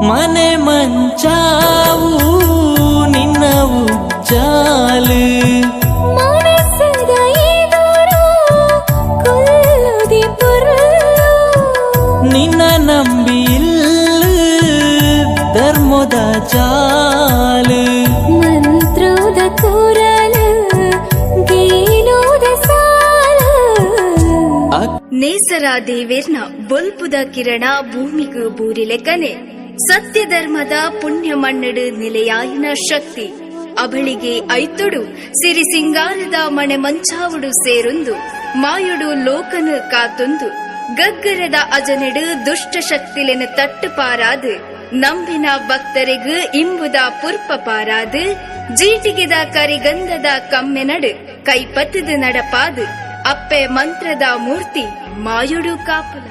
ಮನೆ ಮಂಚಾವು ನಿನ್ನ ಉಜ್ಜಾಲು ನಿನ್ನ ನಂಬಿಲ್ಲ ಧರ್ಮದ ಚಾಲು ಮಂತ್ರದ ಕುರಲ ಗೇನೋದ ಸಾಲ ನೇಸರ ದೇವೇರ್ನ ಬೊಲ್ಪುದ ಕಿರಣ ಭೂಮಿಗೂ ಬೂರಿಲೆಕ್ಕನೆ ಸತ್ಯ ಧರ್ಮದ ಪುಣ್ಯ ಮಣ್ಣಡು ನಿಲೆಯಾಯಿನ ಶಕ್ತಿ ಅವಳಿಗೆ ಐತೊಡು ಸಿರಿ ಸಿಂಗಾರದ ಮಣೆ ಮಂಚಾವುಡು ಸೇರೊಂದು ಮಾಯುಡು ಲೋಕನು ಕಾತೊಂದು ಗಗ್ಗರದ ಅಜನೆಡು ದುಷ್ಟ ಶಕ್ತಿಲೆನ ತಟ್ಟು ಪಾರಾದು ನಂಬಿನ ಭಕ್ತರಿಗೂ ಇಂಬುದ ಪುರ್ಪ ಪಾರಾದು ಜೀಟಿಗಿದ ಕರಿಗಂಧದ ಕಮ್ಮೆನಡು ಕೈಪತ್ತದ ನಡಪಾದು ಅಪ್ಪೆ ಮಂತ್ರದ ಮೂರ್ತಿ ಮಾಯುಡು ಕಾಪಲ